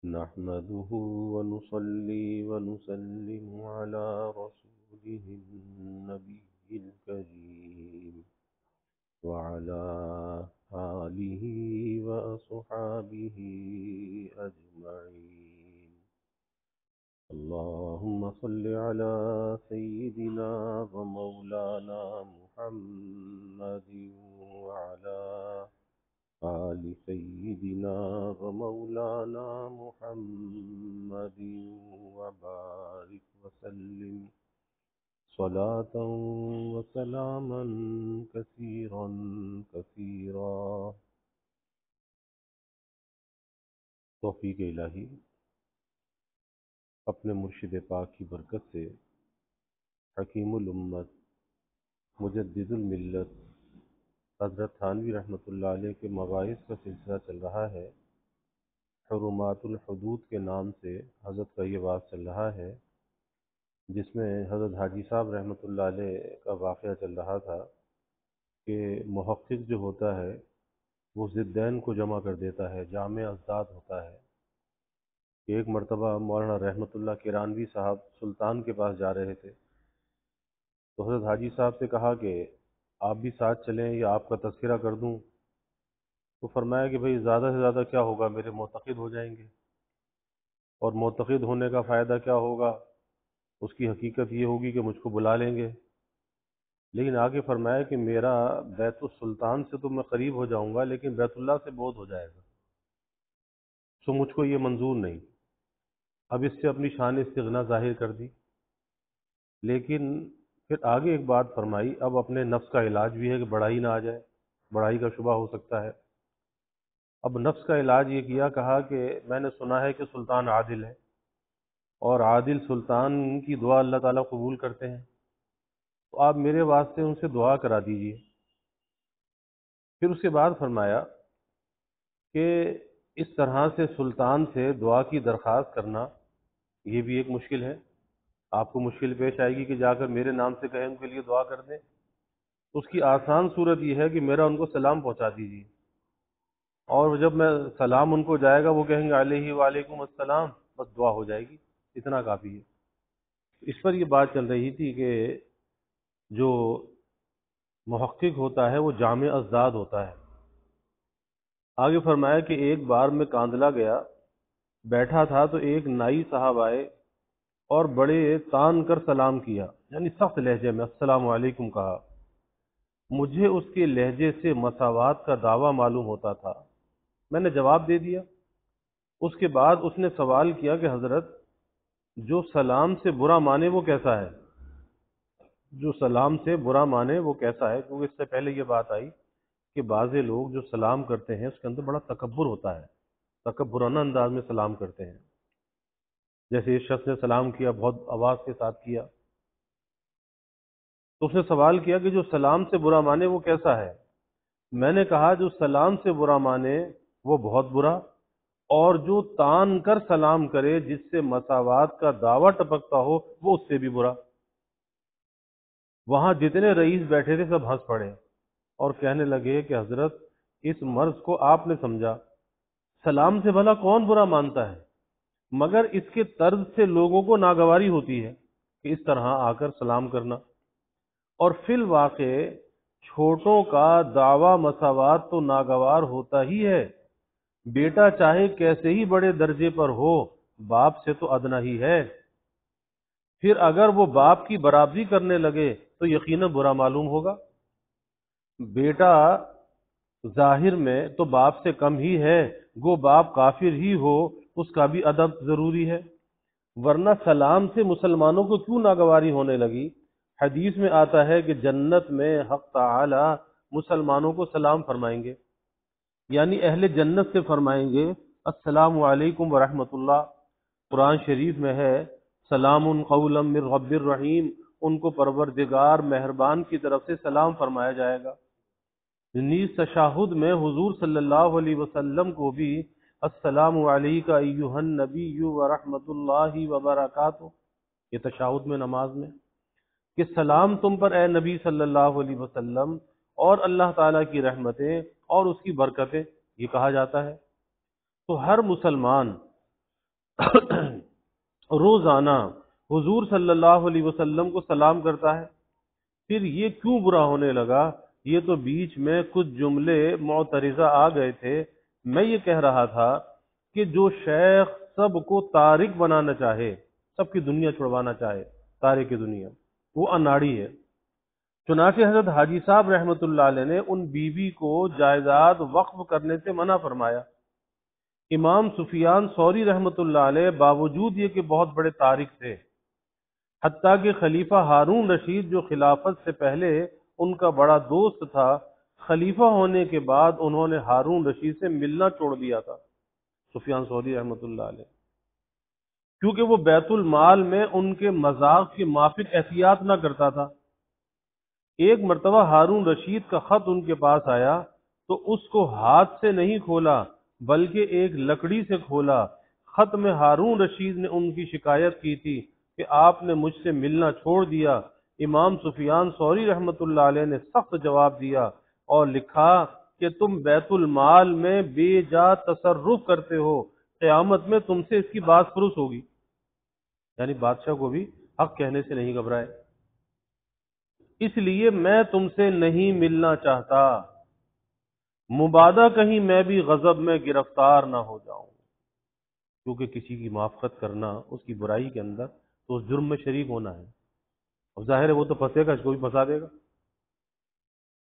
نحمده ونصلي ونسلم على رسوله النبي الكريم وعلى آله وأصحابه أجمعين. اللهم صل على سيدنا ومولانا محمد وعلى آل سيدنا ومولانا محمد وبارك وسلم صلاة وسلاما كثيرا كثيرا. توفیق الہی اپنے مرشد پاک کی برکت سے حکیم الامت مجدد الملت حضرت تھانوی رحمۃ اللہ علیہ کے مواعظ کا سلسلہ چل رہا ہے. حرمات الحدود کے نام سے حضرت کا یہ واعظ چل رہا ہے، جس میں حضرت حاجی صاحب رحمۃ اللہ علیہ کا واقعہ چل رہا تھا کہ محقق جو ہوتا ہے وہ ضدین کو جمع کر دیتا ہے، جامع اضداد ہوتا ہے. ایک مرتبہ مولانا رحمۃ اللہ کرانوی صاحب سلطان کے پاس جا رہے تھے، تو حضرت حاجی صاحب سے کہا کہ آپ بھی ساتھ چلیں یا آپ کا تذکرہ کر دوں. تو فرمایا کہ بھئی زیادہ سے زیادہ کیا ہوگا، میرے معتقد ہو جائیں گے، اور معتقد ہونے کا فائدہ کیا ہوگا، اس کی حقیقت یہ ہوگی کہ مجھ کو بلا لیں گے. لیکن آگے فرمایا کہ میرا بیت السلطان سے تو میں قریب ہو جاؤں گا، لیکن بیت اللہ سے بعد ہو جائے گا، سو مجھ کو یہ منظور نہیں. اب اس سے اپنی شان استغنا ظاہر کر دی، لیکن پھر آگے ایک بات فرمائی، اب اپنے نفس کا علاج بھی ہے کہ بڑائی نہ آ جائے، بڑائی کا شبہ ہو سکتا ہے. اب نفس کا علاج یہ کیا، کہا کہ میں نے سنا ہے کہ سلطان عادل ہے، اور عادل سلطان کی دعا اللہ تعالیٰ قبول کرتے ہیں، تو آپ میرے واسطے ان سے دعا کرا دیجئے. پھر اس کے بعد فرمایا کہ اس طرح سے سلطان سے دعا کی درخواست کرنا یہ بھی ایک مشکل ہے. آپ کو مشکل پیش آئے گی کہ جا کر میرے نام سے کہیں ان کے لیے دعا کر دیں. اس کی آسان صورت یہ ہے کہ میرا ان کو سلام پہنچا دیجیے، اور جب میں سلام ان کو جائے گا وہ کہیں گے علیہ وعلیکم السلام، بس دعا ہو جائے گی، اتنا کافی ہے. اس پر یہ بات چل رہی تھی کہ جو محقق ہوتا ہے وہ جامع اضداد ہوتا ہے. آگے فرمایا کہ ایک بار میں کاندلا گیا، بیٹھا تھا تو ایک نائی صاحب آئے اور بڑے تان کر سلام کیا، یعنی سخت لہجے میں السلام علیکم کہا. مجھے اس کے لہجے سے مساوات کا دعویٰ معلوم ہوتا تھا، میں نے جواب دے دیا. اس کے بعد اس نے سوال کیا کہ حضرت جو سلام سے برا مانے وہ کیسا ہے، جو سلام سے برا مانے وہ کیسا ہے. کیونکہ اس سے پہلے یہ بات آئی کہ بعض لوگ جو سلام کرتے ہیں اس کے اندر بڑا تکبر ہوتا ہے، تکبرانہ انداز میں سلام کرتے ہیں. جیسے اس شخص نے سلام کیا، بہت آواز کے ساتھ کیا، تو اس نے سوال کیا کہ جو سلام سے برا مانے وہ کیسا ہے. میں نے کہا جو سلام سے برا مانے وہ بہت برا، اور جو تان کر سلام کرے جس سے مساوات کا دعویٰ ٹپکتا ہو وہ اس سے بھی برا. وہاں جتنے رئیس بیٹھے تھے سب ہنس پڑے اور کہنے لگے کہ حضرت اس مرض کو آپ نے سمجھا، سلام سے بھلا کون برا مانتا ہے، مگر اس کے طرز سے لوگوں کو ناگواری ہوتی ہے کہ اس طرح آ کر سلام کرنا. اور فی الواقع چھوٹوں کا دعویٰ مساوات تو ناگوار ہوتا ہی ہے. بیٹا چاہے کیسے ہی بڑے درجے پر ہو، باپ سے تو ادنا ہی ہے. پھر اگر وہ باپ کی برابری کرنے لگے تو یقیناً برا معلوم ہوگا. بیٹا ظاہر میں تو باپ سے کم ہی ہے، گو باپ کافر ہی ہو اس کا بھی ادب ضروری ہے. ورنہ سلام سے مسلمانوں کو کیوں ناگواری ہونے لگی؟ حدیث میں آتا ہے کہ جنت میں حق تعالی مسلمانوں کو سلام فرمائیں گے، یعنی اہل جنت سے فرمائیں گے السلام علیکم ورحمۃ اللہ. قرآن شریف میں ہے سلام قولا من رب الرحیم، ان کو پروردگار مہربان کی طرف سے سلام فرمایا جائے گا. نیز تشہد میں حضور صلی اللہ علیہ وسلم کو بھی السلام علیکہ ایہا النبی ورحمۃ اللہ وبرکاتہ، یہ تشہد میں نماز میں کہ سلام تم پر اے نبی صلی اللہ علیہ وسلم اور اللہ تعالیٰ کی رحمتیں اور اس کی برکتیں، یہ کہا جاتا ہے. تو ہر مسلمان روزانہ حضور صلی اللہ علیہ وسلم کو سلام کرتا ہے، پھر یہ کیوں برا ہونے لگا؟ یہ تو بیچ میں کچھ جملے معترضہ آ گئے تھے۔ میں یہ کہہ رہا تھا کہ جو شیخ سب کو تارک بنانا چاہے، سب کی دنیا چھڑوانا چاہے، تارک دنیا، وہ اناڑی ہے۔ چنانچہ حضرت حاجی صاحب رحمۃ اللہ علیہ نے ان بیوی کو جائیداد وقف کرنے سے منع فرمایا۔ امام سفیان ثوری رحمۃ اللہ علیہ باوجود یہ کہ بہت بڑے تارک تھے، حتیٰ کہ خلیفہ ہارون رشید جو خلافت سے پہلے ان کا بڑا دوست تھا، خلیفہ ہونے کے بعد انہوں نے ہارون رشید سے ملنا چھوڑ دیا تھا، سفیان ثوری رحمۃ اللہ علیہ، کیونکہ وہ بیت المال میں ان کے مذاق کے موافق احتیاط نہ کرتا تھا۔ ایک مرتبہ ہارون رشید کا خط ان کے پاس آیا تو اس کو ہاتھ سے نہیں کھولا بلکہ ایک لکڑی سے کھولا۔ خط میں ہارون رشید نے ان کی شکایت کی تھی کہ آپ نے مجھ سے ملنا چھوڑ دیا۔ امام سفیان ثوری رحمۃ اللہ علیہ نے سخت جواب دیا اور لکھا کہ تم بیت المال میں بے جا تصرف کرتے ہو، قیامت میں تم سے اس کی بات پرس ہوگی۔ یعنی بادشاہ کو بھی حق کہنے سے نہیں گھبرائے۔ اس لیے میں تم سے نہیں ملنا چاہتا، مبادہ کہیں میں بھی غضب میں گرفتار نہ ہو جاؤں، کیونکہ کسی کی موافقت کرنا اس کی برائی کے اندر تو اس جرم میں شریک ہونا ہے، اور ظاہر ہے وہ تو پھنسے گا، اس کو بھی پھنسا دے گا،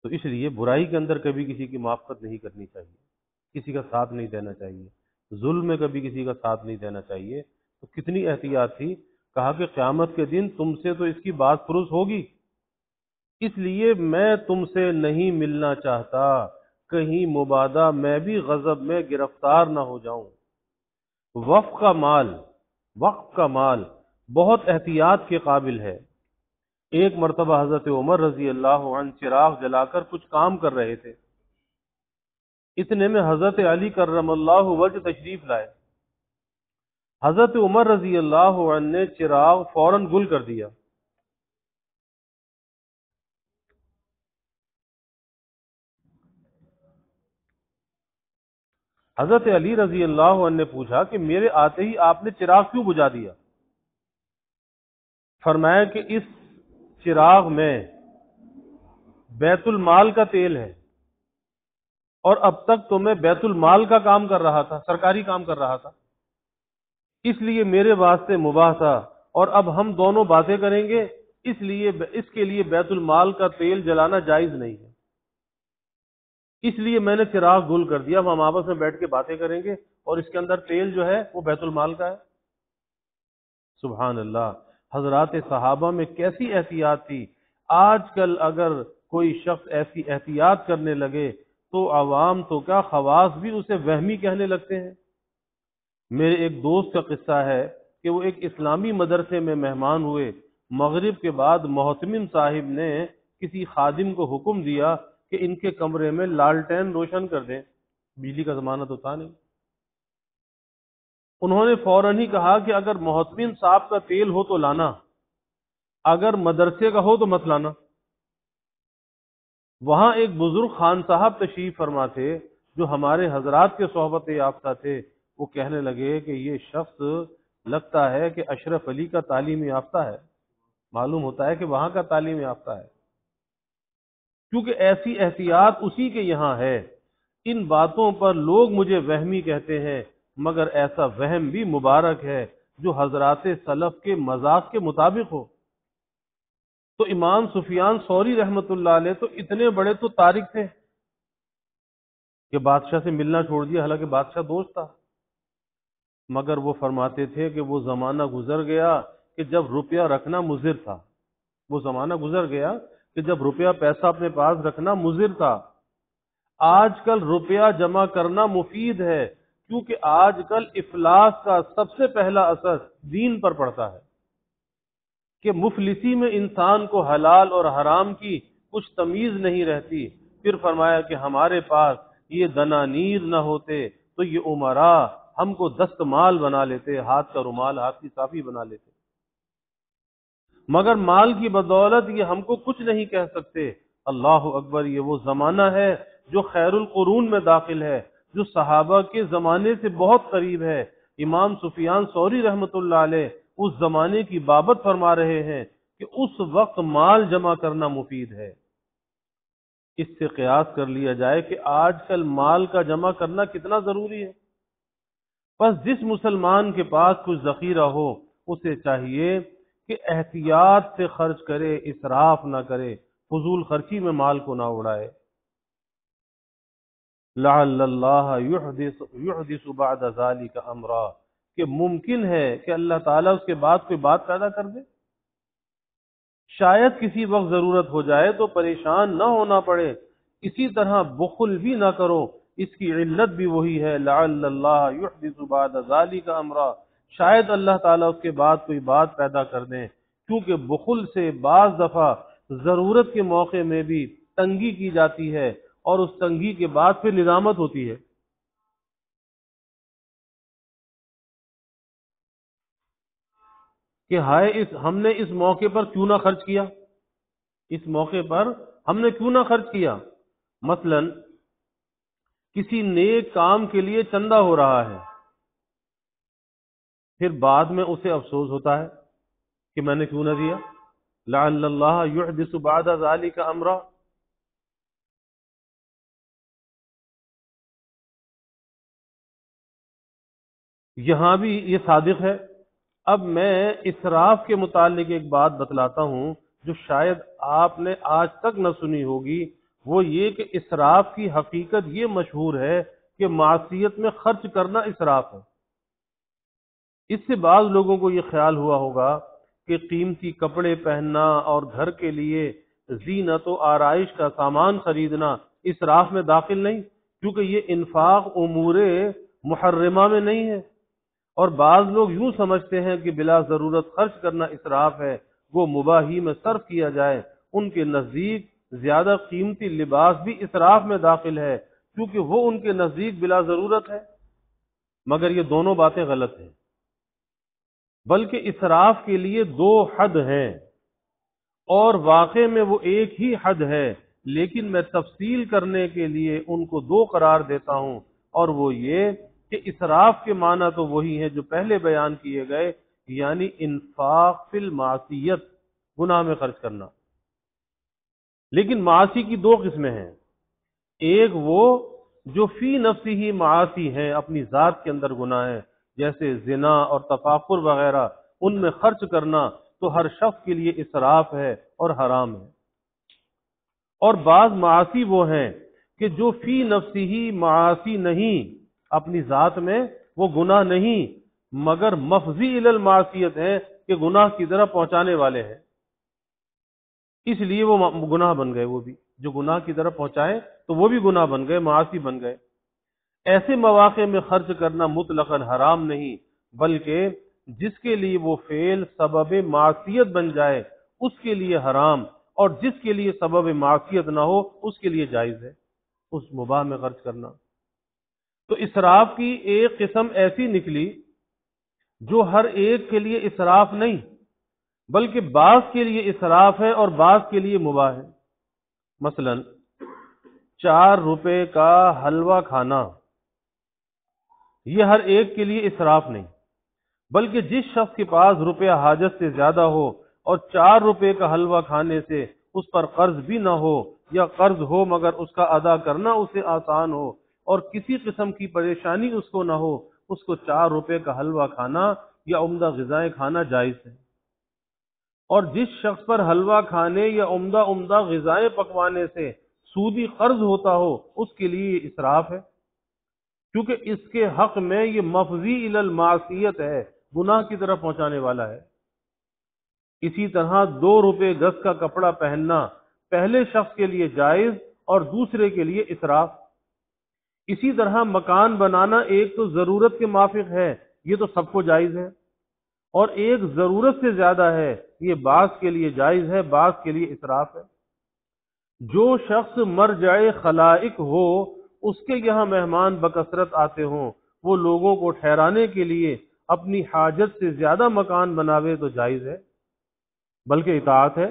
تو اس لیے برائی کے اندر کبھی کسی کی موافقت نہیں کرنی چاہیے، کسی کا ساتھ نہیں دینا چاہیے، ظلم میں کبھی کسی کا ساتھ نہیں دینا چاہیے۔ تو کتنی احتیاط تھی، کہا کہ قیامت کے دن تم سے تو اس کی بات پرس ہوگی، اس لیے میں تم سے نہیں ملنا چاہتا، کہیں مبادہ میں بھی غضب میں گرفتار نہ ہو جاؤں۔ وقف کا مال بہت احتیاط کے قابل ہے۔ ایک مرتبہ حضرت عمر رضی اللہ عنہ چراغ جلا کر کچھ کام کر رہے تھے، اتنے میں حضرت علی کرم اللہ وجہ تشریف لائے۔ حضرت عمر رضی اللہ عنہ نے چراغ فوراً گل کر دیا۔ حضرت علی رضی اللہ عنہ نے پوچھا کہ میرے آتے ہی آپ نے چراغ کیوں بجھا دیا؟ فرمایا کہ اس چراغ میں بیت المال کا تیل ہے، اور اب تک تو میں بیت المال کا کام کر رہا تھا، سرکاری کام کر رہا تھا، اس لیے میرے واسطے مباح تھا، اور اب ہم دونوں باتیں کریں گے، اس کے لیے بیت المال کا تیل جلانا جائز نہیں ہے، اس لیے میں نے چراغ گل کر دیا۔ اب ہم آپس میں بیٹھ کے باتیں کریں گے، اور اس کے اندر تیل جو ہے وہ بیت المال کا ہے۔ سبحان اللہ، حضرات صحابہ میں کیسی احتیاط تھی۔ آج کل اگر کوئی شخص ایسی احتیاط کرنے لگے تو عوام تو کیا، خواص بھی اسے وہمی کہنے لگتے ہیں۔ میرے ایک دوست کا قصہ ہے کہ وہ ایک اسلامی مدرسے میں مہمان ہوئے، مغرب کے بعد محتمم صاحب نے کسی خادم کو حکم دیا کہ ان کے کمرے میں لالٹین روشن کر دیں، بجلی کا زمانہ تو تھا نہیں۔ انہوں نے فوراً ہی کہا کہ اگر محتمم صاحب کا تیل ہو تو لانا، اگر مدرسے کا ہو تو مت لانا۔ وہاں ایک بزرگ خان صاحب تشریف فرما تھے جو ہمارے حضرات کے صحبت یافتہ تھے، وہ کہنے لگے کہ یہ شخص لگتا ہے کہ اشرف علی کا تعلیم یافتہ ہے، معلوم ہوتا ہے کہ وہاں کا تعلیم یافتہ ہے، کیونکہ ایسی احتیاط اسی کے یہاں ہے۔ ان باتوں پر لوگ مجھے وہمی کہتے ہیں، مگر ایسا وہم بھی مبارک ہے جو حضرات سلف کے مذاق کے مطابق ہو۔ تو امام سفیان ثوری رحمۃ اللہ علیہ تو اتنے بڑے تو تارک تھے کہ بادشاہ سے ملنا چھوڑ دیا، حالانکہ بادشاہ دوست تھا، مگر وہ فرماتے تھے کہ وہ زمانہ گزر گیا کہ جب روپیہ رکھنا مضر تھا، وہ زمانہ گزر گیا کہ جب روپیہ پیسہ اپنے پاس رکھنا مضر تھا۔ آج کل روپیہ جمع کرنا مفید ہے، کیونکہ آج کل افلاس کا سب سے پہلا اثر دین پر پڑتا ہے، کہ مفلسی میں انسان کو حلال اور حرام کی کچھ تمیز نہیں رہتی۔ پھر فرمایا کہ ہمارے پاس یہ دنانیر نہ ہوتے تو یہ امرا ہم کو دستمال بنا لیتے، ہاتھ کا رومال، ہاتھ کی صافی بنا لیتے، مگر مال کی بدولت یہ ہم کو کچھ نہیں کہہ سکتے۔ اللہ اکبر، یہ وہ زمانہ ہے جو خیر القرون میں داخل ہے، جو صحابہ کے زمانے سے بہت قریب ہے، امام سفیان ثوری رحمۃ اللہ علیہ اس زمانے کی بابت فرما رہے ہیں کہ اس وقت مال جمع کرنا مفید ہے۔ اس سے قیاس کر لیا جائے کہ آج کل مال کا جمع کرنا کتنا ضروری ہے۔ بس جس مسلمان کے پاس کچھ ذخیرہ ہو اسے چاہیے کہ احتیاط سے خرچ کرے، اسراف نہ کرے، فضول خرچی میں مال کو نہ اڑائے۔ لعل اللہ یحدث بعد ذلک امرا، کہ ممکن ہے کہ اللہ تعالیٰ اس کے بعد کوئی بات پیدا کر دے، شاید کسی وقت ضرورت ہو جائے تو پریشان نہ ہونا پڑے۔ اسی طرح بخل بھی نہ کرو، اس کی علت بھی وہی ہے، لعل اللہ یحدث بعد ذلک امرا، شاید اللہ تعالیٰ اس کے بعد کوئی بات پیدا کر دیں، کیونکہ بخل سے بعض دفعہ ضرورت کے موقع میں بھی تنگی کی جاتی ہے اور اس تنگی کے بعد پھر ندامت ہوتی ہے۔ کہ ہائے ہم نے اس موقع پر کیوں نہ خرچ کیا، اس موقع پر ہم نے کیوں نہ خرچ کیا۔ مثلا کسی نیک کام کے لیے چندہ ہو رہا ہے، پھر بعد میں اسے افسوس ہوتا ہے کہ میں نے کیوں نہ دیا۔ لعل اللہ یحدث بعد ذلک امرا، یہاں بھی یہ صادق ہے۔ اب میں اسراف کے متعلق ایک بات بتلاتا ہوں جو شاید آپ نے آج تک نہ سنی ہوگی، وہ یہ کہ اسراف کی حقیقت یہ مشہور ہے کہ معصیت میں خرچ کرنا اسراف ہے۔ اس سے بعض لوگوں کو یہ خیال ہوا ہوگا کہ قیمتی کپڑے پہننا اور گھر کے لیے زینت و آرائش کا سامان خریدنا اسراف میں داخل نہیں، کیونکہ یہ انفاق امور محرمہ میں نہیں ہے۔ اور بعض لوگ یوں سمجھتے ہیں کہ بلا ضرورت خرچ کرنا اسراف ہے، وہ مباحی میں صرف کیا جائے۔ ان کے نزدیک زیادہ قیمتی لباس بھی اسراف میں داخل ہے، کیونکہ وہ ان کے نزدیک بلا ضرورت ہے، مگر یہ دونوں باتیں غلط ہیں۔ بلکہ اسراف کے لیے دو حد ہیں، اور واقع میں وہ ایک ہی حد ہے، لیکن میں تفصیل کرنے کے لیے ان کو دو قرار دیتا ہوں، اور وہ یہ کہ اسراف کے معنی تو وہی ہیں جو پہلے بیان کیے گئے، یعنی انفاق فی المعصیت، گناہ میں خرچ کرنا۔ لیکن معاصی کی دو قسمیں ہیں، ایک وہ جو فی نفسی ہی معاصی ہیں، اپنی ذات کے اندر گناہ ہیں، جیسے زنا اور تفاخر وغیرہ، ان میں خرچ کرنا تو ہر شخص کے لیے اسراف ہے اور حرام ہے۔ اور بعض معاصی وہ ہیں کہ جو فی نفسی ہی معاصی نہیں، اپنی ذات میں وہ گناہ نہیں، مگر مفضی الی المعصیت ہیں کہ گناہ کی طرف پہنچانے والے ہیں، اس لیے وہ گناہ بن گئے۔ وہ بھی جو گناہ کی طرف پہنچائے تو وہ بھی گناہ بن گئے، معاصی بن گئے۔ ایسے مواقع میں خرچ کرنا مطلقاً حرام نہیں، بلکہ جس کے لیے وہ فعل سبب معصیت بن جائے اس کے لیے حرام، اور جس کے لیے سبب معصیت نہ ہو اس کے لیے جائز ہے اس مباح میں خرچ کرنا۔ تو اسراف کی ایک قسم ایسی نکلی جو ہر ایک کے لیے اسراف نہیں، بلکہ بعض کے لیے اسراف ہے اور بعض کے لیے مباح ہے۔ مثلا 4 روپے کا حلوہ کھانا، یہ ہر ایک کے لیے اسراف نہیں، بلکہ جس شخص کے پاس روپیہ حاجت سے زیادہ ہو اور 4 روپے کا حلوہ کھانے سے اس پر قرض بھی نہ ہو، یا قرض ہو مگر اس کا ادا کرنا اسے آسان ہو اور کسی قسم کی پریشانی اس کو نہ ہو، اس کو 4 روپے کا حلوہ کھانا یا عمدہ غذائیں کھانا جائز ہے۔ اور جس شخص پر حلوہ کھانے یا عمدہ غذائیں پکوانے سے سودی قرض ہوتا ہو اس کے لیے یہ اسراف ہے، کیونکہ اس کے حق میں یہ مفضی الی المعصیت ہے، گناہ کی طرف پہنچانے والا ہے۔ اسی طرح 2 روپے گز کا کپڑا پہننا پہلے شخص کے لیے جائز اور دوسرے کے لیے اسراف۔ اسی طرح مکان بنانا ایک تو ضرورت کے موافق ہے، یہ تو سب کو جائز ہے، اور ایک ضرورت سے زیادہ ہے، یہ بعض کے لیے جائز ہے، بعض کے لیے اسراف ہے۔ جو شخص مرجع خلائق ہو، اس کے یہاں مہمان بکثرت آتے ہوں، وہ لوگوں کو ٹھہرانے کے لیے اپنی حاجت سے زیادہ مکان بناوے تو جائز ہے، بلکہ اطاعت ہے۔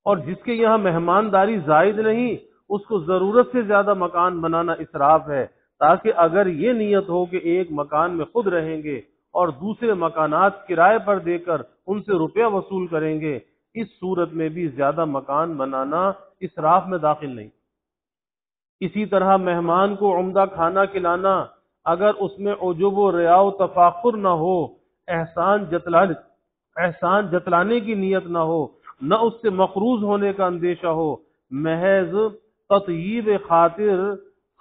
اور جس کے یہاں مہمانداری زائد نہیں، اس کو ضرورت سے زیادہ مکان بنانا اسراف ہے، تاکہ اگر یہ نیت ہو کہ ایک مکان میں خود رہیں گے اور دوسرے مکانات کرائے پر دے کر ان سے روپیہ وصول کریں گے، اس صورت میں بھی زیادہ مکان بنانا اسراف میں داخل نہیں۔ اسی طرح مہمان کو عمدہ کھانا کھلانا، اگر اس میں عجب و ریا و تفاخر نہ ہو، احسان جتلانے کی نیت نہ ہو، نہ اس سے مقروض ہونے کا اندیشہ ہو، محض تطیب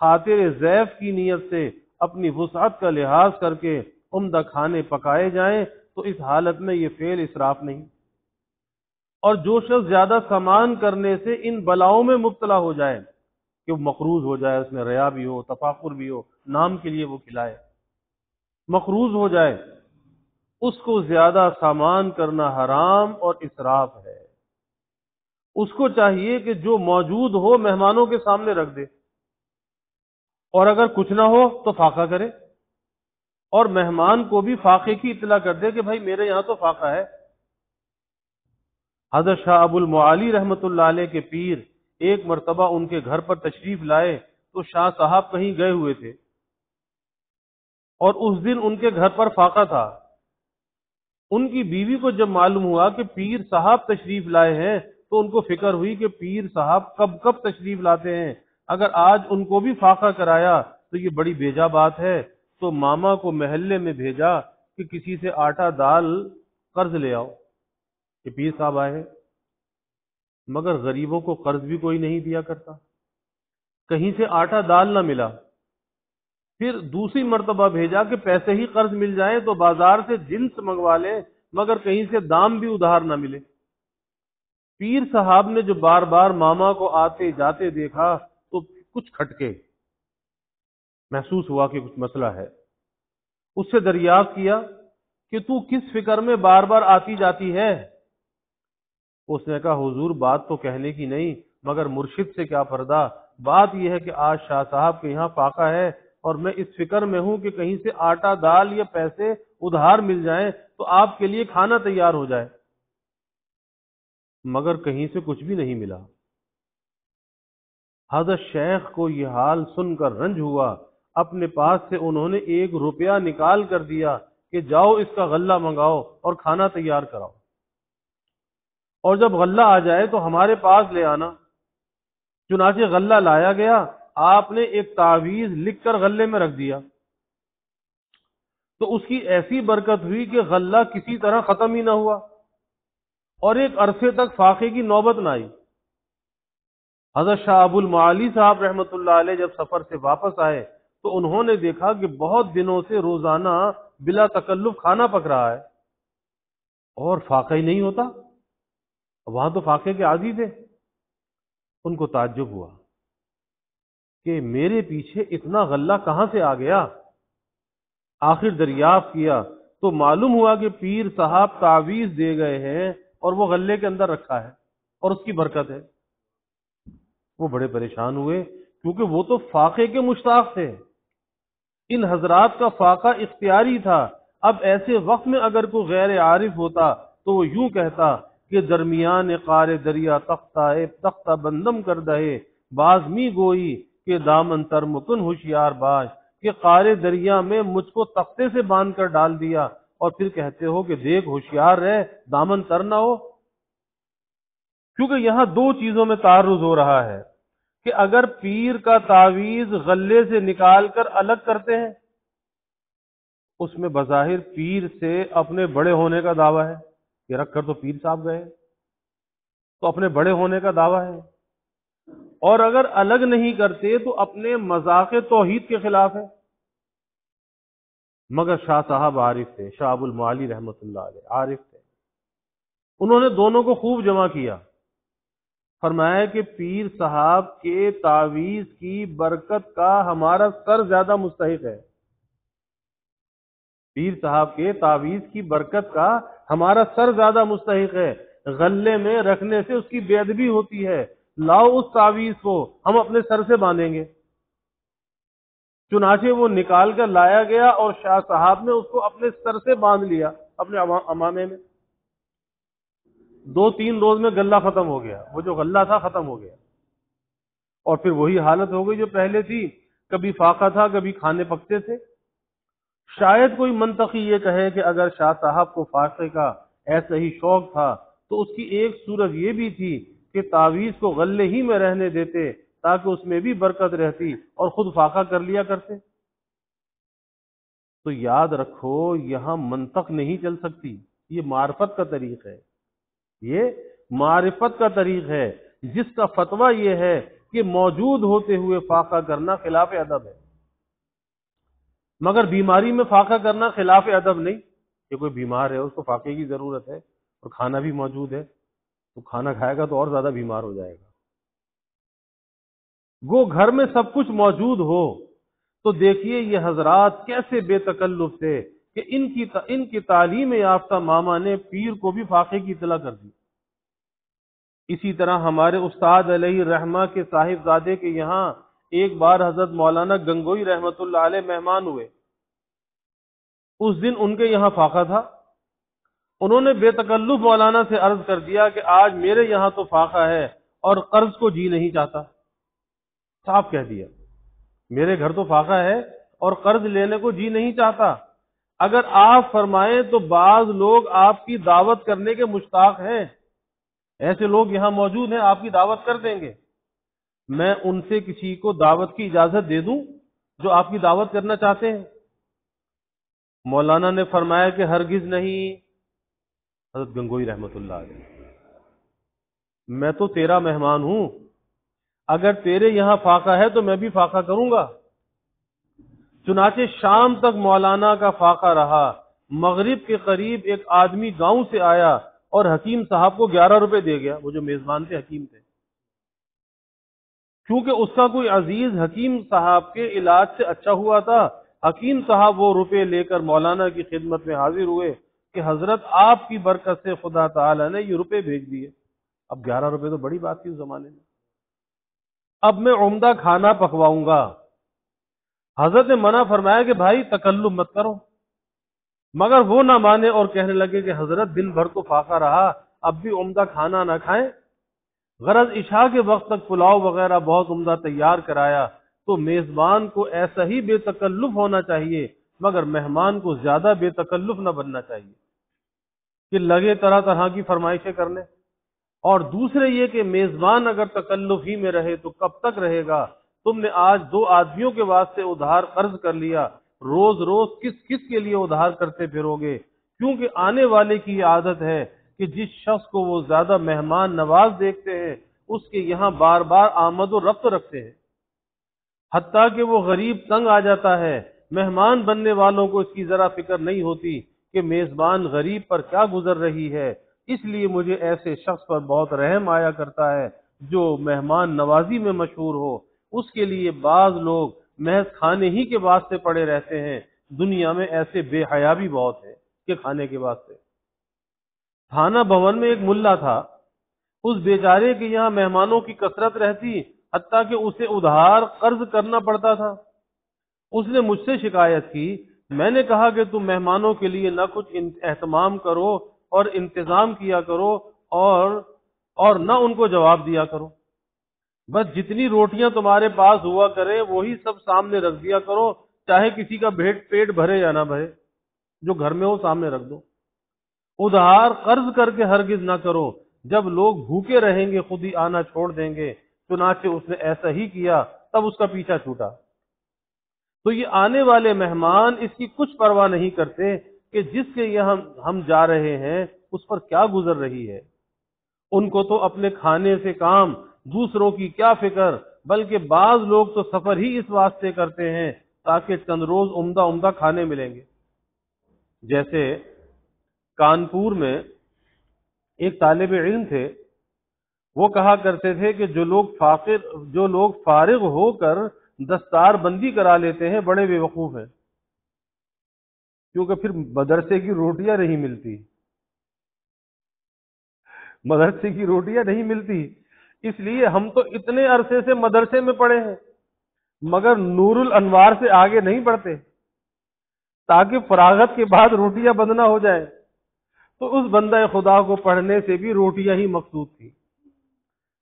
خاطر ضیف کی نیت سے اپنی وسعت کا لحاظ کر کے عمدہ کھانے پکائے جائیں تو اس حالت میں یہ فعل اسراف نہیں۔ اور جو شخص زیادہ سامان کرنے سے ان بلاؤں میں مبتلا ہو جائے کہ وہ مقروض ہو جائے، اس میں ریا بھی ہو، تفاخر بھی ہو، نام کے لیے وہ کھلائے، مقروض ہو جائے، اس کو زیادہ سامان کرنا حرام اور اسراف ہے۔ اس کو چاہیے کہ جو موجود ہو مہمانوں کے سامنے رکھ دے، اور اگر کچھ نہ ہو تو فاقہ کرے، اور مہمان کو بھی فاقے کی اطلاع کر دے کہ بھائی میرے یہاں تو فاقہ ہے۔ حضرت شاہ ابو المعالی رحمۃ اللہ علیہ کے پیر ایک مرتبہ ان کے گھر پر تشریف لائے تو شاہ صاحب کہیں گئے ہوئے تھے اور اس دن ان کے گھر پر فاقہ تھا۔ ان کی بیوی کو جب معلوم ہوا کہ پیر صاحب تشریف لائے ہیں تو ان کو فکر ہوئی کہ پیر صاحب کب کب تشریف لاتے ہیں، اگر آج ان کو بھی فاقہ کرایا تو یہ بڑی بیجا بات ہے۔ تو ماما کو محلے میں بھیجا کہ کسی سے آٹا دال قرض لے آؤ کہ پیر صاحب آئے ہیں، مگر غریبوں کو قرض بھی کوئی نہیں دیا کرتا، کہیں سے آٹا دال نہ ملا۔ پھر دوسری مرتبہ بھیجا کہ پیسے ہی قرض مل جائیں تو بازار سے جنس منگوا لیں، مگر کہیں سے دام بھی ادھار نہ ملے۔ پیر صاحب نے جو بار بار ماما کو آتے جاتے دیکھا تو کچھ کھٹکے، محسوس ہوا کہ کچھ مسئلہ ہے۔ اس سے دریافت کیا کہ تو کس فکر میں بار بار آتی جاتی ہے؟ اس نے کہا حضور بات تو کہنے کی نہیں، مگر مرشد سے کیا پردہ، بات یہ ہے کہ آج شاہ صاحب کے یہاں فاقہ ہے اور میں اس فکر میں ہوں کہ کہیں سے آٹا دال یا پیسے ادھار مل جائیں تو آپ کے لیے کھانا تیار ہو جائے، مگر کہیں سے کچھ بھی نہیں ملا۔ حضرت شیخ کو یہ حال سن کر رنج ہوا، اپنے پاس سے انہوں نے 1 روپیہ نکال کر دیا کہ جاؤ اس کا غلہ منگاؤ اور کھانا تیار کراؤ، اور جب غلہ آ جائے تو ہمارے پاس لے آنا۔ چنانچہ غلہ لایا گیا، آپ نے ایک تعویذ لکھ کر غلے میں رکھ دیا تو اس کی ایسی برکت ہوئی کہ غلہ کسی طرح ختم ہی نہ ہوا اور ایک عرصے تک فاقے کی نوبت نہ آئی۔ حضرت شاہ ابو المعالی صاحب رحمۃ اللہ علیہ جب سفر سے واپس آئے تو انہوں نے دیکھا کہ بہت دنوں سے روزانہ بلا تکلف کھانا پک رہا ہے اور فاقہ ہی نہیں ہوتا، وہاں تو فاقے کے عادی تھے۔ ان کو تعجب ہوا کہ میرے پیچھے اتنا غلہ کہاں سے آ گیا۔ آخر دریافت کیا تو معلوم ہوا کہ پیر صاحب تعویذ دے گئے ہیں اور وہ غلے کے اندر رکھا ہے اور اس کی برکت ہے۔ وہ بڑے پریشان ہوئے کیونکہ وہ تو فاقے کے مشتاق تھے، ان حضرات کا فاقہ اختیاری تھا۔ اب ایسے وقت میں اگر کوئی غیر عارف ہوتا تو وہ یوں کہتا کہ درمیان قار دریا تختہ بندم کر دہے، باز می گوئی کہ دامن تر مکن ہوشیار باش، کہ قار دریا میں مجھ کو تختے سے باندھ کر ڈال دیا اور پھر کہتے ہو کہ دیکھ ہوشیار رہ، دامن تر نہ ہو۔ کیونکہ یہاں 2 چیزوں میں تعرض ہو رہا ہے کہ اگر پیر کا تعویذ غلے سے نکال کر الگ کرتے ہیں، اس میں بظاہر پیر سے اپنے بڑے ہونے کا دعویٰ ہے، یہ رکھ کر تو پیر صاحب گئے تو اپنے بڑے ہونے کا دعویٰ ہے، اور اگر الگ نہیں کرتے تو اپنے مذاق توحید کے خلاف ہے۔ مگر شاہ صاحب عارف تھے، شاہ ابو المعالی رحمۃ اللہ علیہ عارف تھے، انہوں نے دونوں کو خوب جمع کیا، فرمایا کہ پیر صاحب کے تعویذ کی برکت کا ہمارا سر زیادہ مستحق ہے، پیر صاحب کے تعویذ کی برکت کا ہمارا سر زیادہ مستحق ہے، غلے میں رکھنے سے اس کی بے ادبی ہوتی ہے، لاؤ اس تعویذ کو ہم اپنے سر سے باندھیں گے۔ چنانچہ وہ نکال کر لایا گیا اور شاہ صاحب نے اس کو اپنے سر سے باندھ لیا، اپنے امامے میں۔ 2-3 روز میں غلہ ختم ہو گیا، وہ جو غلہ تھا ختم ہو گیا، اور پھر وہی حالت ہو گئی جو پہلے تھی۔ کبھی فاقہ تھا، کبھی کھانے پکتے تھے۔ شاید کوئی منطقی یہ کہے کہ اگر شاہ صاحب کو فاقے کا ایسا ہی شوق تھا تو اس کی ایک صورت یہ بھی تھی کہ تعویذ کو غلے ہی میں رہنے دیتے تاکہ اس میں بھی برکت رہتی اور خود فاقہ کر لیا کرتے۔ تو یاد رکھو یہاں منطق نہیں چل سکتی، یہ معرفت کا طریق ہے، یہ معرفت کا طریق ہے جس کا فتویٰ یہ ہے کہ موجود ہوتے ہوئے فاقہ کرنا خلاف ادب ہے۔ مگر بیماری میں فاقہ کرنا خلاف ادب نہیں، کہ کوئی بیمار ہے اس کو فاقے کی ضرورت ہے اور کھانا بھی موجود ہے تو کھانا کھائے گا تو اور زیادہ بیمار ہو جائے گا۔ گو گھر میں سب کچھ موجود ہو تو دیکھیے یہ حضرات کیسے بے تکلف تھے کہ ان کی تعلیم یافتہ ماما نے پیر کو بھی فاقے کی اطلاع کر دی۔ اسی طرح ہمارے استاد علیہ الرحمہ کے صاحب زادے کے یہاں ایک بار حضرت مولانا گنگوئی رحمت اللہ علیہ مہمان ہوئے۔ اس دن ان کے یہاں فاقہ تھا، انہوں نے بے تکلف مولانا سے عرض کر دیا کہ آج میرے یہاں تو فاقہ ہے اور قرض کو جی نہیں چاہتا۔ صاف کہہ دیا میرے گھر تو فاقہ ہے اور قرض لینے کو جی نہیں چاہتا، اگر آپ فرمائیں تو بعض لوگ آپ کی دعوت کرنے کے مشتاق ہیں، ایسے لوگ یہاں موجود ہیں، آپ کی دعوت کر دیں گے، میں ان سے کسی کو دعوت کی اجازت دے دوں جو آپ کی دعوت کرنا چاہتے ہیں؟ مولانا نے فرمایا کہ ہرگز نہیں حضرت گنگوئی رحمت اللہ علیہ، میں تو تیرا مہمان ہوں، اگر تیرے یہاں فاقہ ہے تو میں بھی فاقہ کروں گا۔ چنانچہ شام تک مولانا کا فاقہ رہا۔ مغرب کے قریب ایک آدمی گاؤں سے آیا اور حکیم صاحب کو 11 روپے دے گیا، وہ جو میزبان تھے حکیم تھے، کیونکہ اس کا کوئی عزیز حکیم صاحب کے علاج سے اچھا ہوا تھا۔ حکیم صاحب وہ روپے لے کر مولانا کی خدمت میں حاضر ہوئے کہ حضرت آپ کی برکت سے خدا تعالی نے یہ روپے بھیج دیے۔ اب 11 روپے تو بڑی بات تھی اس زمانے میں، اب میں عمدہ کھانا پکواؤں گا۔ حضرت نے منع فرمایا کہ بھائی تکلف مت کرو، مگر وہ نہ مانے اور کہنے لگے کہ حضرت دن بھر تو فاقہ رہا، اب بھی عمدہ کھانا نہ کھائیں۔ غرض عشاء کے وقت تک پلاؤ وغیرہ بہت عمدہ تیار کرایا تو میزبان کو ایسا ہی بے تکلف ہونا چاہیے، مگر مہمان کو زیادہ بے تکلف نہ بننا چاہیے کہ لگے طرح طرح کی فرمائشیں کرنے۔ اور دوسرے یہ کہ میزبان اگر تکلف ہی میں رہے تو کب تک رہے گا؟ تم نے آج 2 آدمیوں کے واسطے ادھار قرض کر لیا، روز روز کس کس کے لیے ادھار کرتے پھرو گے؟ کیونکہ آنے والے کی یہ عادت ہے کہ جس شخص کو وہ زیادہ مہمان نواز دیکھتے ہیں اس کے یہاں بار بار آمد و رفت رکھتے ہیں، حتیٰ کہ وہ غریب تنگ آ جاتا ہے۔ مہمان بننے والوں کو اس کی ذرا فکر نہیں ہوتی کہ میزبان غریب پر کیا گزر رہی ہے، اس لیے مجھے ایسے شخص پر بہت رحم آیا کرتا ہے جو مہمان نوازی میں مشہور ہو۔ اس کے لیے بعض لوگ محض کھانے ہی کے واسطے پڑے رہتے ہیں، دنیا میں ایسے بے حیا بھی بہت ہیں کہ کھانے کے واسطے۔ تھانہ بھون میں ایک ملا تھا، اس بیچارے کے یہاں مہمانوں کی کثرت رہتی، حتیٰ کہ اسے ادھار قرض کرنا پڑتا تھا۔ اس نے مجھ سے شکایت کی، میں نے کہا کہ تم مہمانوں کے لیے نہ کچھ اہتمام کرو اور انتظام کیا کرو اور نہ ان کو جواب دیا کرو، بس جتنی روٹیاں تمہارے پاس ہوا کریں وہی سب سامنے رکھ دیا کرو، چاہے کسی کا پیٹ بھرے یا نہ بھرے، جو گھر میں ہو سامنے رکھ دو۔ ادھار قرض کر کے ہرگز نہ کرو، جب لوگ بھوکے رہیں گے خود ہی آنا چھوڑ دیں گے۔ چنانچہ اس نے ایسا ہی کیا، تب اس کا پیچھا چھوٹا۔ تو یہ آنے والے مہمان اس کی کچھ پرواہ نہیں کرتے کہ جس کے یہاں ہم جا رہے ہیں اس پر کیا گزر رہی ہے، ان کو تو اپنے کھانے سے کام، دوسروں کی کیا فکر، بلکہ بعض لوگ تو سفر ہی اس واسطے کرتے ہیں تاکہ چند روز عمدہ عمدہ کھانے ملیں گے۔ جیسے کانپور میں ایک طالب علم تھے، وہ کہا کرتے تھے کہ جو لوگ فارغ ہو کر دستار بندی کرا لیتے ہیں بڑے بے وقوف ہیں، کیونکہ پھر مدرسے کی روٹیاں نہیں ملتی، مدرسے کی روٹیاں نہیں ملتی، اس لیے ہم تو اتنے عرصے سے مدرسے میں پڑھے ہیں مگر نور الانوار سے آگے نہیں بڑھتے تاکہ فراغت کے بعد روٹیاں بند نہ ہو جائیں۔ تو اس بندہ خدا کو پڑھنے سے بھی روٹیاں ہی مقصود تھی۔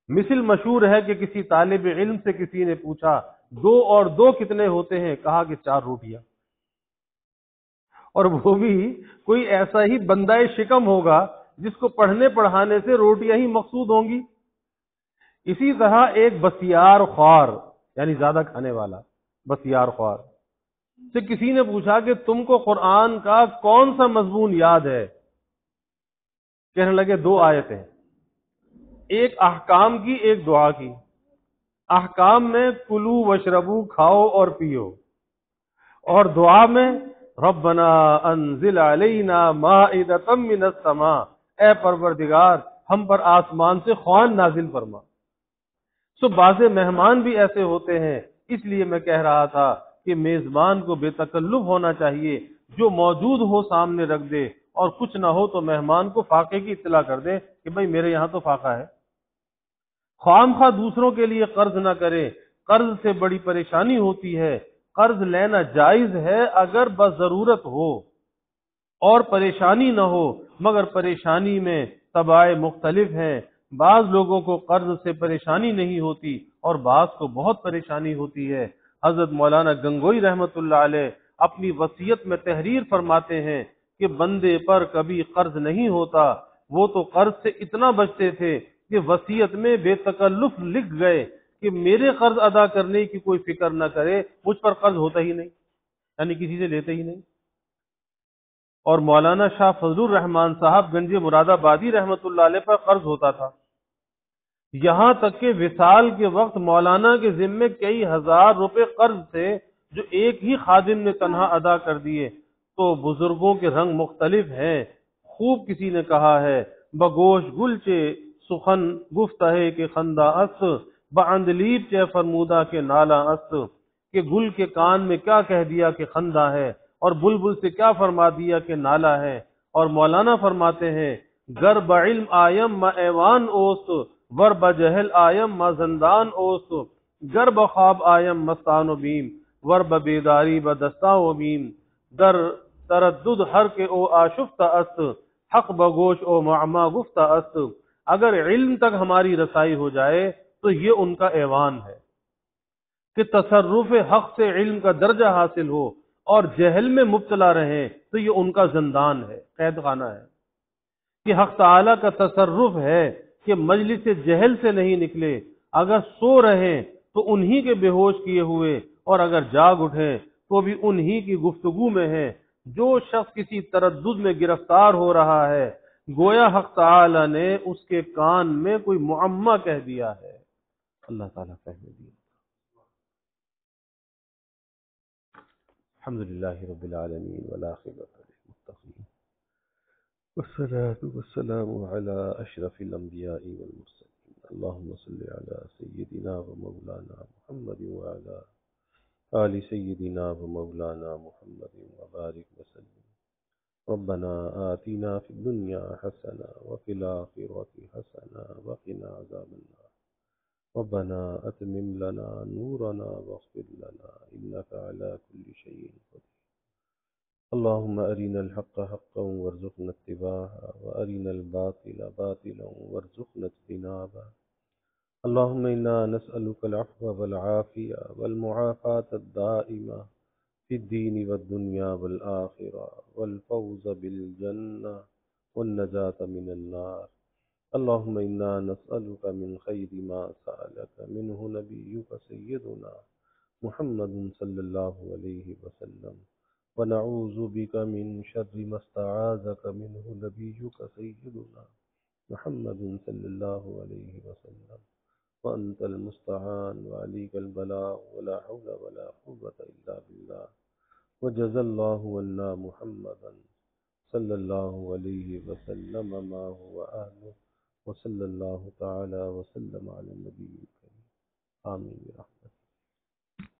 مثل مشہور ہے کہ کسی طالب علم سے کسی نے پوچھا، دو اور دو کتنے ہوتے ہیں؟ کہا کہ 4 روٹیاں، اور وہ بھی کوئی ایسا ہی بندہ شکم ہوگا جس کو پڑھنے پڑھانے سے روٹیاں ہی مقصود ہوں گی۔ اسی طرح ایک بسیار خوار، یعنی زیادہ کھانے والا بسیار خوار سے کسی نے پوچھا کہ تم کو قرآن کا کون سا مضمون یاد ہے؟ کہنے لگے 2 آیتیں، ایک احکام کی، ایک دعا کی۔ احکام میں کلو وشربو، کھاؤ اور پیو، اور دعا میں ربنا انزل علینا مائدۃ من السماء، اے پروردگار ہم پر آسمان سے خوان نازل فرما۔ سو بعض مہمان بھی ایسے ہوتے ہیں، اس لیے میں کہہ رہا تھا کہ میزبان کو بے تکلف ہونا چاہیے، جو موجود ہو سامنے رکھ دے، اور کچھ نہ ہو تو مہمان کو فاقے کی اطلاع کر دے کہ بھئی میرے یہاں تو فاقہ ہے۔ خواہ خواہ دوسروں کے لیے قرض نہ کرے، قرض سے بڑی پریشانی ہوتی ہے۔ قرض لینا جائز ہے اگر بس ضرورت ہو اور پریشانی نہ ہو، مگر پریشانی میں طبائع مختلف ہیں۔ بعض لوگوں کو قرض سے پریشانی نہیں ہوتی اور بعض کو بہت پریشانی ہوتی ہے۔ حضرت مولانا گنگوئی رحمت اللہ علیہ اپنی وصیت میں تحریر فرماتے ہیں کہ بندے پر کبھی قرض نہیں ہوتا، وہ تو قرض سے اتنا بچتے تھے کہ وصیت میں بے تکلف لکھ گئے کہ میرے قرض ادا کرنے کی کوئی فکر نہ کرے، مجھ پر قرض ہوتا ہی نہیں، یعنی کسی سے لیتے ہی نہیں۔ اور مولانا شاہ فضل الرحمان صاحب گنج مراد آبادی رحمت اللہ علیہ پر قرض ہوتا تھا، یہاں تک کہ وصال کے وقت مولانا کے ذمے کئی ہزار روپے قرض تھے جو ایک ہی خادم نے تنہا ادا کر دیے۔ تو بزرگوں کے رنگ مختلف ہیں۔ خوب کسی نے کہا ہے بگوش گلچے سخن گفتہ کے خندہ است، باندلیب چے فرمودہ کے نالا است، کہ گل کے کان میں کیا کہہ دیا کہ خندہ ہے، اور بلبل سے کیا فرما دیا کہ نالا ہے۔ اور مولانا فرماتے ہیں گر بعلم آیم ما ایوان اوست، ور بجہل آیم ما زندان اوست، گر بخواب آیم مستان و بیم، ور بیداری بدستا و بیم، در تردد ہر کے او آشفتہ است، حق بگوش او معما گفتہ است۔ اگر علم تک ہماری رسائی ہو جائے تو یہ ان کا ایوان ہے کہ تصرف حق سے علم کا درجہ حاصل ہو، اور جہل میں مبتلا رہیں تو یہ ان کا زندان ہے، قید خانہ ہے۔ کہ حق تعالی کا تصرف ہے کہ مجلس جہل سے نہیں نکلے، اگر سو رہیں تو انہی کے بے ہوش کیے ہوئے، اور اگر جاگ اٹھیں تو بھی انہی کی گفتگو میں ہیں۔ جو شخص کسی تردد میں گرفتار ہو رہا ہے، گویا حق تعالی نے اس کے کان میں کوئی معمہ کہہ دیا ہے۔ اللہ تعالیٰ فہم دیا۔ الحمدللہ رب العالمین والعاقبۃ للمتقین، والصلاة والسلام على أشرف الأنبياء والمرسلين، اللهم صل على سيدنا ومولانا محمد وعلى آل سيدنا ومولانا محمد وبارك وسلم۔ ربنا آتنا في الدنيا حسنة وفي الآخرة حسنة وقنا عذاب النار، ربنا أتمم لنا نورنا واغفر لنا إنك على كل شيء قدير، اللهم أرنا الحق حقا وارزقنا اتباعه، وأرنا الباطل باطلا وارزقنا اجتنابه، اللهم إنا نسألك العفو والعافية والمعافاة الدائمة في الدين والدنيا والآخرة، والفوز بالجنة والنجاة من النار، اللهم إنا نسألك من خير ما سألك منه نبيك سيدنا محمد صلى الله عليه وسلم، ونعوذ بك من شر ما استعاذك منه نبيك سيدنا محمد صلى الله عليه وسلم، وأنت المستعان وعليك البلاغ، ولا حول ولا قوة إلا بالله، وجزى الله عنا محمدا صلى الله عليه وسلم ما هو أهله، وصلى الله تعالى وسلم على النبي الكريم، آمين برحمته۔